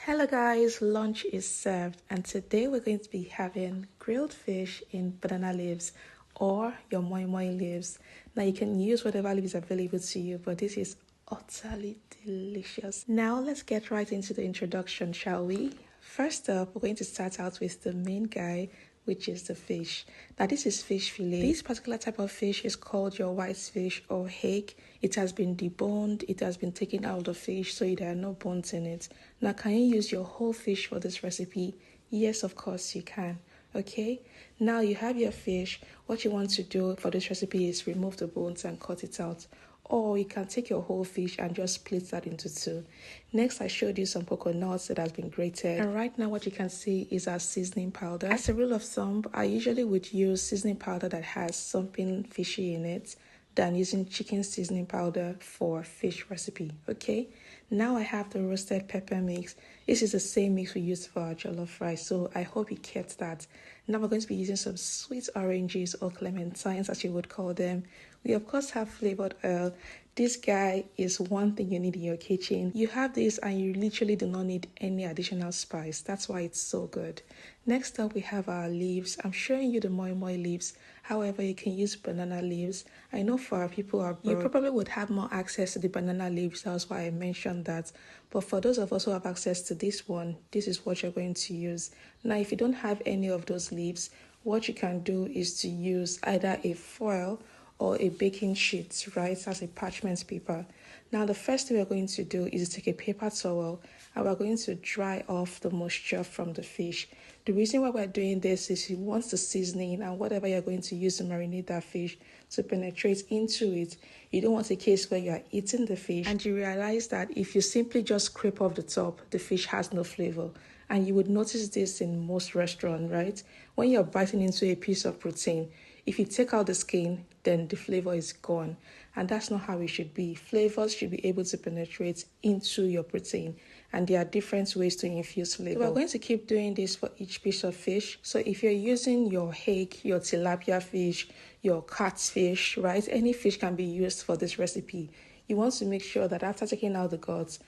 Hello guys, lunch is served and today we're going to be having grilled fish in banana leaves or your moimoi leaves. Now you can use whatever leaf is available to you, but this is utterly delicious. Now let's get right into the introduction, shall we? First up, we're going to start out with the main guy, which is the fish. Now this is fish fillet. This particular type of fish is called your white fish or hake. It has been deboned, it has been taken out of the fish so there are no bones in it. Now can you use your whole fish for this recipe? Yes, of course you can. Okay, now you have your fish. What you want to do for this recipe is remove the bones and cut it out. Or you can take your whole fish and just split that into two. Next, I showed you some coconuts that has been grated. And right now what you can see is our seasoning powder. As a rule of thumb, I usually would use seasoning powder that has something fishy in it than using chicken seasoning powder for fish recipe, okay? Now I have the roasted pepper mix. This is the same mix we used for our jollof rice, so I hope you kept that. Now we're going to be using some sweet oranges or clementines as you would call them. We of course have flavored oil. This guy is one thing you need in your kitchen. You have this and you literally do not need any additional spice. That's why it's so good. Next up we have our leaves. I'm showing you the moimoi leaves. However, you can use banana leaves. I know for our people abroad, you probably would have more access to the banana leaves. That's why I mentioned that. But for those of us who have access to this one, this is what you're going to use. Now, if you don't have any of those leaves, what you can do is to use either a foil or a baking sheet, right, as a parchment paper. Now, the first thing we're going to do is take a paper towel and we're going to dry off the moisture from the fish. The reason why we're doing this is you want the seasoning and whatever you're going to use to marinate that fish to penetrate into it. You don't want a case where you are eating the fish and you realize that if you simply just scrape off the top, the fish has no flavor. And you would notice this in most restaurants, right? When you're biting into a piece of protein, if you take out the skin, then the flavor is gone. And that's not how it should be. Flavors should be able to penetrate into your protein. And there are different ways to infuse flavor. So we're going to keep doing this for each piece of fish. So if you're using your hake, your tilapia fish, your catfish, right? Any fish can be used for this recipe. You want to make sure that after taking out the guts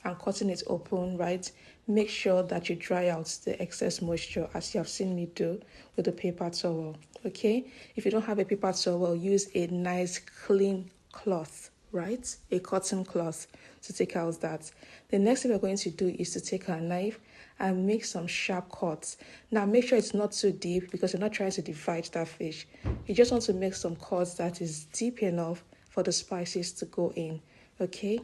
and cutting it open, right, make sure that you dry out the excess moisture as you have seen me do with a paper towel, okay? If you don't have a paper towel, use a nice clean cloth, right? A cotton cloth to take out that. The next thing we're going to do is to take our knife and make some sharp cuts. Now make sure it's not too deep because you're not trying to divide that fish. You just want to make some cuts that is deep enough for the spices to go in, okay?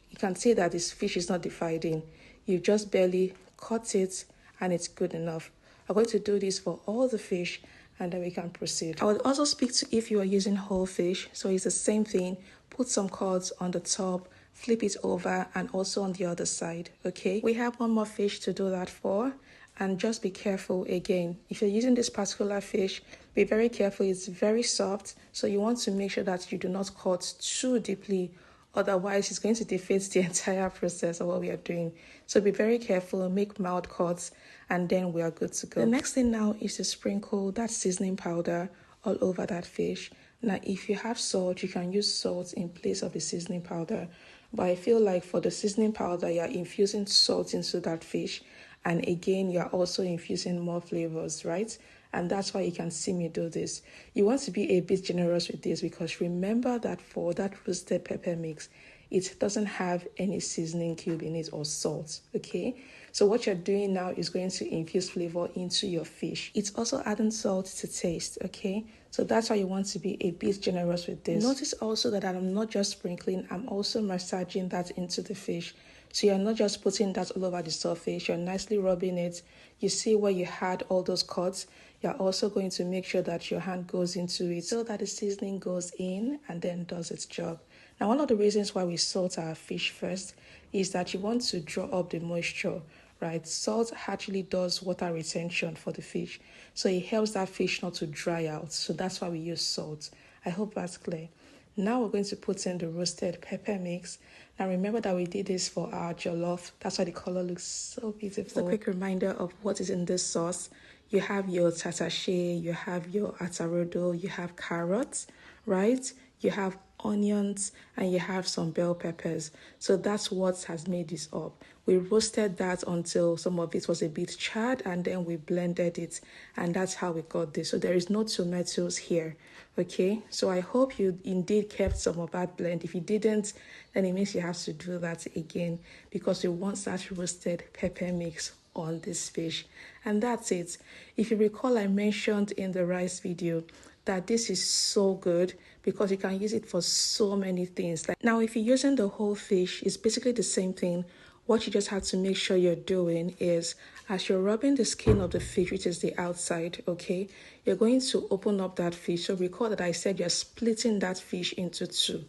You can see that this fish is not dividing. You just barely cut it and it's good enough. I'm going to do this for all the fish and then we can proceed. I would also speak to if you are using whole fish. So it's the same thing. Put some cords on the top, flip it over and also on the other side, okay? We have one more fish to do that for. And just be careful again. If you're using this particular fish, be very careful. It's very soft. So you want to make sure that you do not cut too deeply. Otherwise, it's going to defeat the entire process of what we are doing. So be very careful, make mild cuts, and then we are good to go. The next thing now is to sprinkle that seasoning powder all over that fish. Now, if you have salt, you can use salt in place of the seasoning powder. But I feel like for the seasoning powder, you're infusing salt into that fish. And again, you're also infusing more flavors, right? And that's why you can see me do this. You want to be a bit generous with this because remember that for that roasted pepper mix, it doesn't have any seasoning cube in it or salt, okay? So what you're doing now is going to infuse flavor into your fish. It's also adding salt to taste, okay? So that's why you want to be a bit generous with this. Notice also that I'm not just sprinkling, I'm also massaging that into the fish. So you're not just putting that all over the surface, you're nicely rubbing it. You see where you had all those cuts. You're also going to make sure that your hand goes into it so that the seasoning goes in and then does its job. Now, one of the reasons why we salt our fish first is that you want to draw up the moisture, right? Salt actually does water retention for the fish. So it helps that fish not to dry out. So that's why we use salt. I hope that's clear. Now we're going to put in the roasted pepper mix. Now remember that we did this for our jollof. That's why the color looks so beautiful. Just a quick reminder of what is in this sauce. You have your tatashe, you have your atarodo, you have carrots, right? you have onions, and you have some bell peppers. So that's what has made this up. We roasted that until some of it was a bit charred, and then we blended it, and that's how we got this. So there is no tomatoes here. Okay, so I hope you indeed kept some of that blend. If you didn't, then it means you have to do that again, because you want that roasted pepper mix on this fish. And that's it. If you recall, I mentioned in the rice video that this is so good because you can use it for so many things. Like now, if you're using the whole fish, it's basically the same thing. What you just have to make sure you're doing is, as you're rubbing the skin of the fish, which is the outside, okay, you're going to open up that fish. So recall that I said you're splitting that fish into two,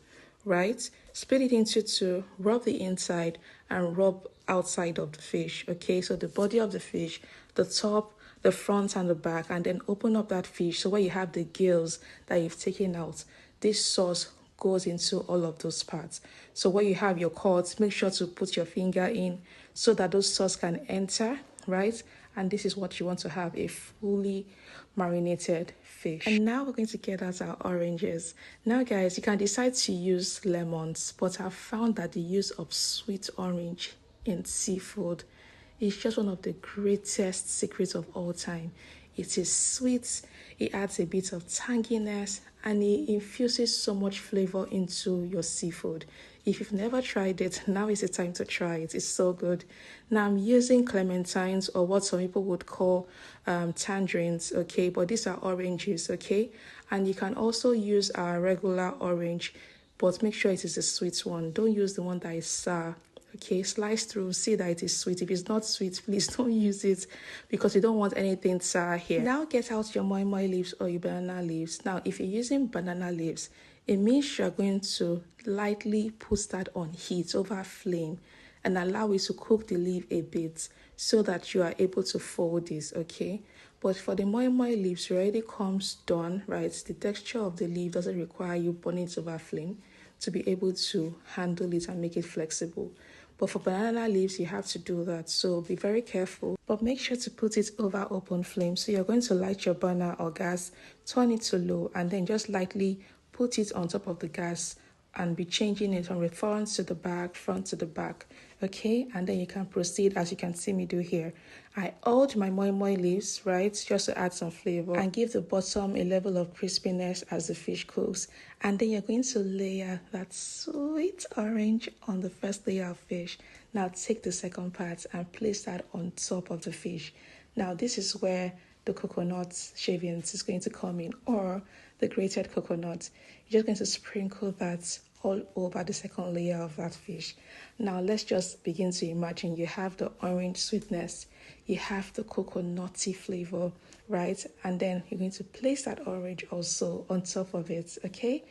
right? Split it into two, rub the inside and rub outside of the fish, okay? So the body of the fish, the top, the front and the back, and then open up that fish. So where you have the gills that you've taken out, this sauce goes into all of those parts. So where you have your cuts, make sure to put your finger in so that those sauce can enter, right? And this is what you want to have, a fully marinated fish. And now we're going to get out our oranges. Now guys, you can decide to use lemons, but I've found that the use of sweet orange in seafood is just one of the greatest secrets of all time. It is sweet, it adds a bit of tanginess, and it infuses so much flavor into your seafood. If you've never tried it, now is the time to try it. It's so good. Now I'm using clementines, or what some people would call tangerines, okay? But these are oranges, okay? And you can also use our regular orange, but make sure it is a sweet one. Don't use the one that is sour. Okay, slice through, see that it is sweet. If it's not sweet, please don't use it because you don't want anything sour here. Now get out your moimoi leaves or your banana leaves. Now, if you're using banana leaves, it means you're going to lightly put that on heat over flame and allow it to cook the leaf a bit so that you are able to fold this, okay? But for the moimoi leaves, it already comes done, right? The texture of the leaf doesn't require you burning it over flame to be able to handle it and make it flexible. But for banana leaves, you have to do that. So be very careful. But make sure to put it over open flame. So you're going to light your burner or gas, turn it to low, and then just lightly put it on top of the gas and be changing it from the front to the back, front to the back. Okay, and then you can proceed as you can see me do here. I oiled my moimoi leaves, right, just to add some flavor and give the bottom a level of crispiness as the fish cooks. And then you're going to layer that sweet orange on the first layer of fish. Now take the second part and place that on top of the fish. Now this is where the coconut shavings is going to come in, or the grated coconut. You're just going to sprinkle that all over the second layer of that fish. Now let's just begin to imagine you have the orange sweetness, you have the coconutty flavor, right? And then you're going to place that orange also on top of it, okay?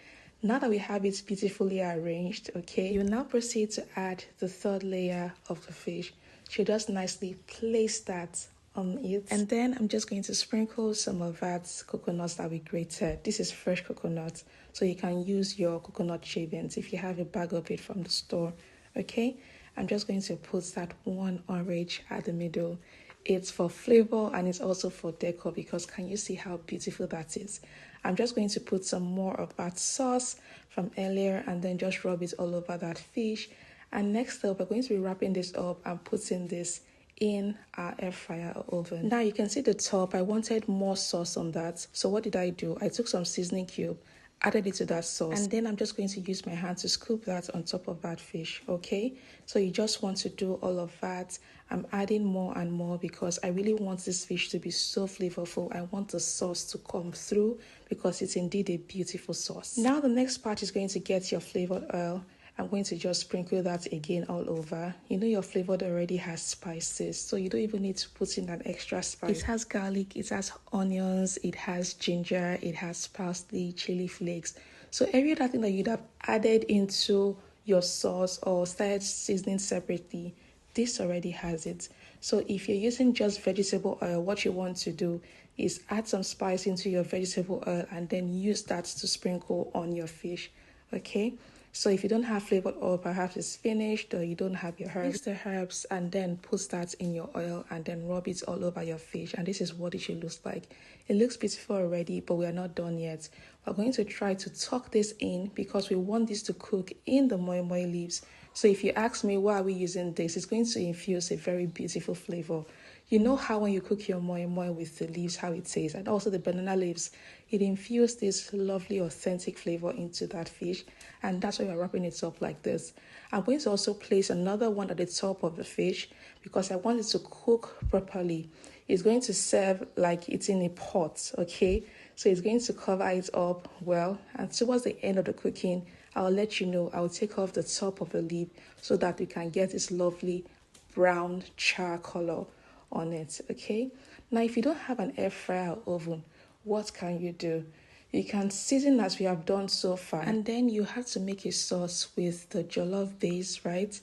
Now that we have it beautifully arranged, okay, you now proceed to add the third layer of the fish. So just nicely place that on it, and then I'm just going to sprinkle some of that coconuts that we grated. This is fresh coconut, so you can use your coconut shavings if you have a bag of it from the store. Okay, I'm just going to put that one orange at the middle. It's for flavor and it's also for decor, because can you see how beautiful that is? I'm just going to put some more of that sauce from earlier and then just rub it all over that fish. And next up, we're going to be wrapping this up and putting this in our air fryer or oven. Now you can see the top. I wanted more sauce on that. So what did I do? I took some seasoning cube, added it to that sauce, and then I'm just going to use my hand to scoop that on top of that fish, okay? So you just want to do all of that. I'm adding more and more because I really want this fish to be so flavorful. I want the sauce to come through because it's indeed a beautiful sauce. Now the next part is going to get your flavored oil. I'm going to just sprinkle that again all over. You know your flavored already has spices, so you don't even need to put in an extra spice. It has garlic, it has onions, it has ginger, it has parsley, chili flakes. So every other thing that you'd have added into your sauce or started seasoning separately, this already has it. So if you're using just vegetable oil, what you want to do is add some spice into your vegetable oil and then use that to sprinkle on your fish, okay? So if you don't have flavored oil, perhaps it's finished or you don't have your herbs, mix the herbs and then put that in your oil and then rub it all over your fish. And this is what it should look like. It looks beautiful already, but we are not done yet. We're going to try to tuck this in because we want this to cook in the moimoi leaves. So if you ask me why are we using this, it's going to infuse a very beautiful flavor. You know how when you cook your moimoi with the leaves, how it tastes, and also the banana leaves, it infuses this lovely, authentic flavor into that fish, and that's why we're wrapping it up like this. I'm going to also place another one at the top of the fish because I want it to cook properly. It's going to serve like it's in a pot, okay? So it's going to cover it up well, and towards the end of the cooking, I'll let you know. I'll take off the top of the leaf so that we can get this lovely brown char color on it, okay? Now, if you don't have an air fryer or oven, what can you do? You can season as we have done so far, and then you have to make a sauce with the jollof base, right?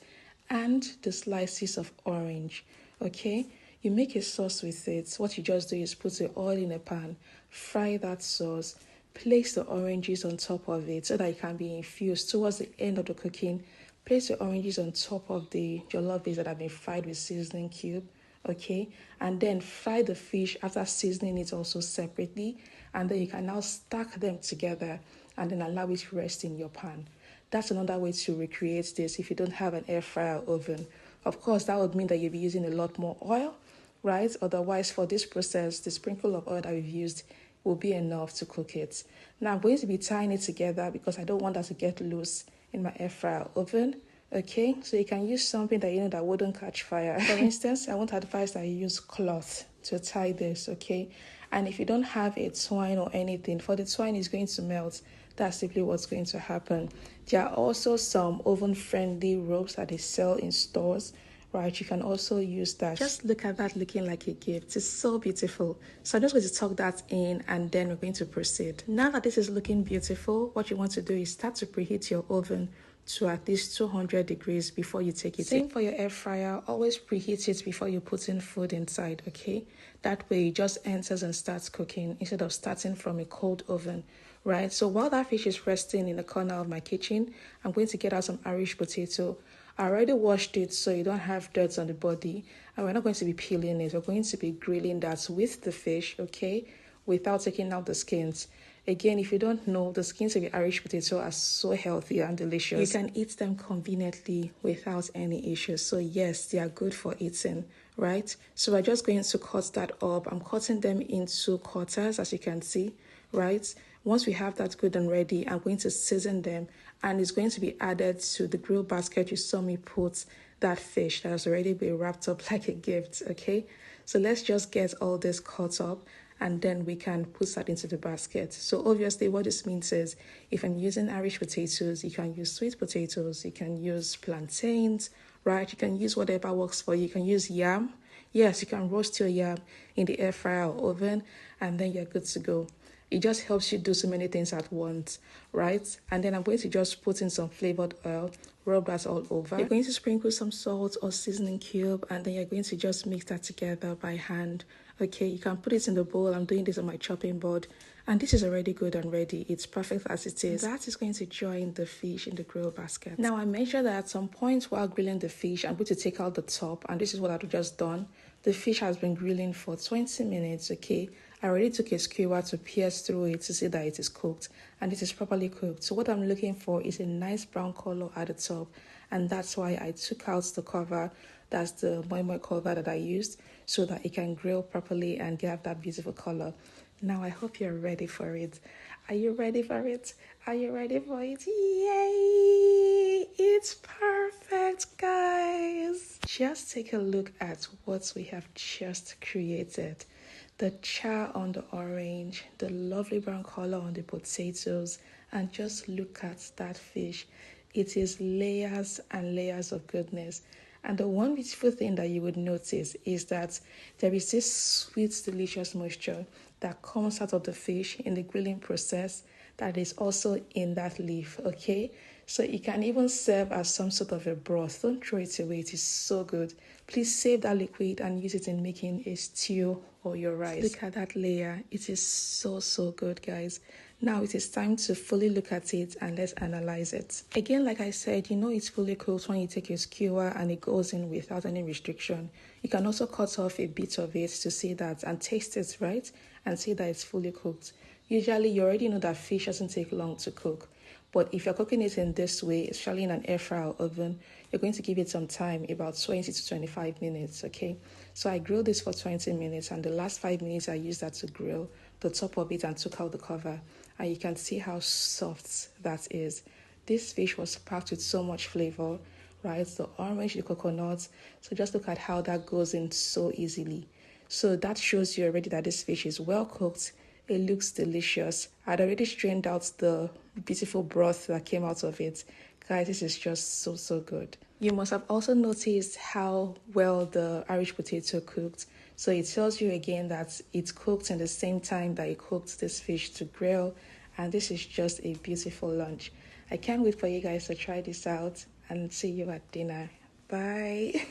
And the slices of orange, okay? You make a sauce with it. What you just do is put the oil in a pan, fry that sauce, place the oranges on top of it so that it can be infused towards the end of the cooking. Place the oranges on top of the jollof base that have been fried with seasoning cube, okay? And then fry the fish after seasoning it also separately, and then you can now stack them together and then allow it to rest in your pan. That's another way to recreate this if you don't have an air fryer or oven. Of course, that would mean that you'll be using a lot more oil, right? Otherwise, for this process, the sprinkle of oil that we've used will be enough to cook it. Now, I'm going to be tying it together because I don't want that to get loose in my air fryer oven. Okay, so you can use something that you know that wouldn't catch fire. For instance, I won't advise that you use cloth to tie this, okay? And if you don't have a twine or anything, for the twine is going to melt. That's simply what's going to happen. There are also some oven-friendly ropes that they sell in stores, right? You can also use that. Just look at that looking like a gift. It's so beautiful. So I'm just going to tuck that in and then we're going to proceed. Now that this is looking beautiful, what you want to do is start to preheat your oven to at least 200 degrees before you take it in. Same for your air fryer. Always preheat it before you put in food inside, okay? That way it just enters and starts cooking instead of starting from a cold oven, right? So while that fish is resting in the corner of my kitchen, I'm going to get out some Irish potato. I already washed it so you don't have dirt on the body, and we're not going to be peeling it. We're going to be grilling that with the fish, okay, without taking out the skins. Again, if you don't know, the skins of the Irish potato are so healthy and delicious. You can eat them conveniently without any issues. So yes, they are good for eating, right? So we're just going to cut that up. I'm cutting them into quarters, as you can see, right? Once we have that good and ready, I'm going to season them, and it's going to be added to the grill basket you saw me put that fish that has already been wrapped up like a gift, okay? So let's just get all this cut up, and then we can put that into the basket. So obviously what this means is if I'm using Irish potatoes, you can use sweet potatoes, you can use plantains, right? You can use whatever works for you. You can use yam. Yes, you can roast your yam in the air fryer or oven, and then you're good to go. It just helps you do so many things at once, right? And then I'm going to just put in some flavored oil, rub that all over. You're going to sprinkle some salt or seasoning cube, and then you're going to just mix that together by hand. Okay, you can put it in the bowl. I'm doing this on my chopping board, and this is already good and ready. It's perfect as it is. That is going to join the fish in the grill basket. Now, I mentioned that at some point while grilling the fish, I'm going to take out the top, and this is what I've just done. The fish has been grilling for 20 minutes, okay? I already took a skewer to pierce through it to see that it is cooked, and it is properly cooked. So what I'm looking for is a nice brown color at the top, and that's why I took out the cover. That's the Moimoi cover that I used so that it can grill properly and get that beautiful color. Now I hope you're ready for it. Are you ready for it? Are you ready for it? Yay! It's perfect, guys. Just take a look at what we have just created. The char on the orange, the lovely brown color on the potatoes, and just look at that fish. It is layers and layers of goodness. And the one beautiful thing that you would notice is that there is this sweet, delicious moisture that comes out of the fish in the grilling process that is also in that leaf, okay? So it can even serve as some sort of a broth. Don't throw it away. It is so good. Please save that liquid and use it in making a stew or your rice. Look at that layer. It is so, so good, guys. Now it is time to fully look at it and let's analyze it. Again, like I said, you know it's fully cooked when you take a skewer and it goes in without any restriction. You can also cut off a bit of it to see that and taste it, right? And see that it's fully cooked. Usually you already know that fish doesn't take long to cook. But if you're cooking it in this way, especially in an air fryer oven, you're going to give it some time, about 20 to 25 minutes, okay? So I grilled this for 20 minutes and the last 5 minutes I used that to grill the top of it and took out the cover. And you can see how soft that is. This fish was packed with so much flavor, right? The orange, the coconut. So just look at how that goes in so easily. So that shows you already that this fish is well cooked. It looks delicious. I'd already strained out the beautiful broth that came out of it. Guys, this is just so good. You must have also noticed how well the Irish potato cooked. So it tells you again that it cooked in the same time that it cooked this fish to grill. And this is just a beautiful lunch. I can't wait for you guys to try this out and see you at dinner. Bye.